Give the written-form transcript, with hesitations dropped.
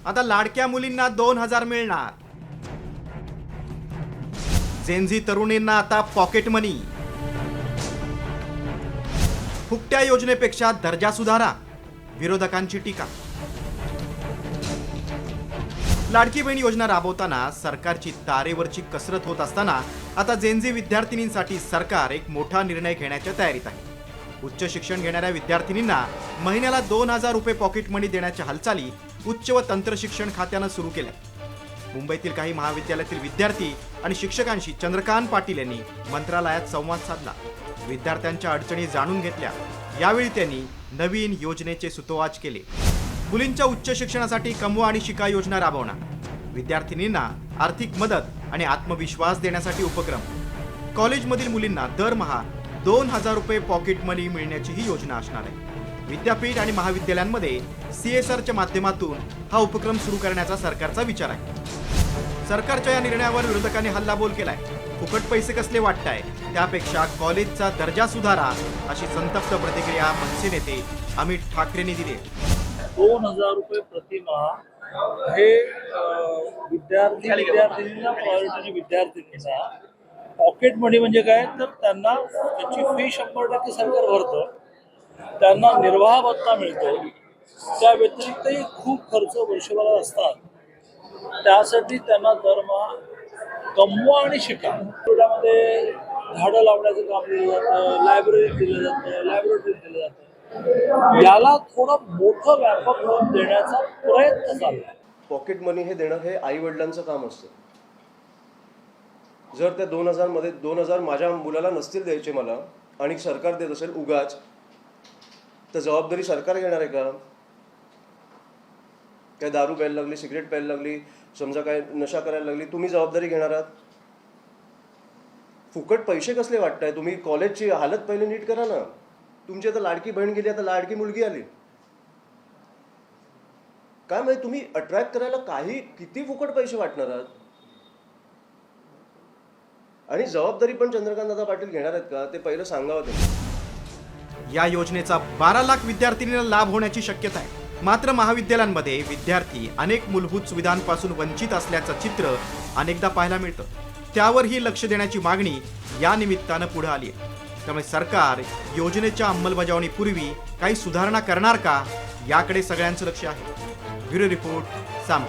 आता लाडक्या मुलींना 2000 मिळणार। जेनझी तरुणींना आता पॉकेट मनी। फुकट्या योजनेपेक्षा दर्जा सुधारा, विरोधकांची टीका। लाडकी बहीण योजना राबवताना सरकारची तारेवरची कसरत होत असताना आता जेनझी विद्यार्थिनींसाठी सरकार एक मोठा निर्णय घेण्याच्या तयारीत आहे। उच्च शिक्षण घेणाऱ्या विद्यार्थिनींना महिन्याला 2000 रुपये पॉकेट मनी देण्याच्या हालचाली उच्च व तंत्र शिक्षण खात्यानं सुरू केल्या। मुंबईतील काही महाविद्यालयातील विद्यार्थी आणि शिक्षकांशी चंद्रकांत पाटील यांनी मंत्रालयात संवाद साधला, विद्यार्थ्यांच्या अडचणी जाणून घेतल्या। यावेळी त्यांनी नवीन योजनेचे सुतोवाच केले। मुलींच्या उच्च शिक्षणासाठी कमवा आणि शिका योजना राबवणार, विद्यार्थिनींना आर्थिक मदत आणि आत्मविश्वास देण्यासाठी उपक्रम, कॉलेजमधील मुलींना दरमहा 2000 रुपये पॉकेट मनी मिळण्याची ही योजना असणार आहे। विद्यापीठ आणि महाविद्यालयांमध्ये CSRच्या माध्यमातून हा उपक्रम सुरू करण्याचा सरकारचा विचार आहे। सरकारच्या या निर्णयावर विरोधकांनी हल्लाबोल केलाय। फुकट पैसे कसले वाटताय, त्यापेक्षा कॉलेजचा दर्जा सुधारा, अशी संतप्त प्रतिक्रिया मनसे नेते अमित ठाकरेंनी दिली। 2000 रुपये प्रतिमाह हे विद्यार्थ्यांना प्रायोरिटीने विद्यार्थिनींना पॉकेट मनी म्हणजे काय तर त्यांना त्याची फी 100% सरकार भरतं, त्यांना निर्वाह भत्ता मिळतो। त्या व्यतिरिक्तही खूप खर्च वर्षभरात असतात, त्यासाठी त्यांना दरमहा कमवा आणि शिका त्यामध्ये झाडं लावण्याचं काम दिलं जातं, लायब्ररी दिलं जातं, लॅबोरेटरी दिलं जातं। याला थोडं मोठं व्यापक रूप देण्याचा प्रयत्न चालला। पॉकेट मनी हे देणं हे आई वडिलांचं काम असतं। जर त्या 2000 मध्ये 2000 माझ्या मुलाला नसतील द्यायचे मला आणि सरकार देत असेल उगाच, तर जबाबदारी सरकार घेणार आहे का? काय दारू प्यायला लागली, सिगरेट प्यायला लागली, समजा काय नशा करायला लागली, तुम्ही जबाबदारी घेणार आहात? फुकट पैसे कसले वाटताय तुम्ही? कॉलेजची हालत पहिले नीट करा ना। तुमची आता लाडकी बहीण गेली, आता लाडकी मुलगी आली, काय माहिती तुम्ही अट्रॅक्ट करायला किती फुकट पैसे वाटणार आहात? आणि जबाबदारी पण चंद्रकांत दादा पाटील घेणार आहेत का ते पहिलं सांगावं त्यांनी। या योजनेचा 12 लाख विद्यार्थिनींना लाभ होण्याची शक्यता आहे। मात्र महाविद्यालयांमध्ये विद्यार्थी अनेक मूलभूत सुविधांपासून वंचित असल्याचं चित्र अनेकदा पाहायला मिळतं। त्यावरही लक्ष देण्याची मागणी या निमित्तानं पुढे आली आहे। त्यामुळे सरकार योजनेच्या अंमलबजावणीपूर्वी काही सुधारणा करणार का, याकडे सगळ्यांचं लक्ष आहे। ब्युरो रिपोर्ट, साम।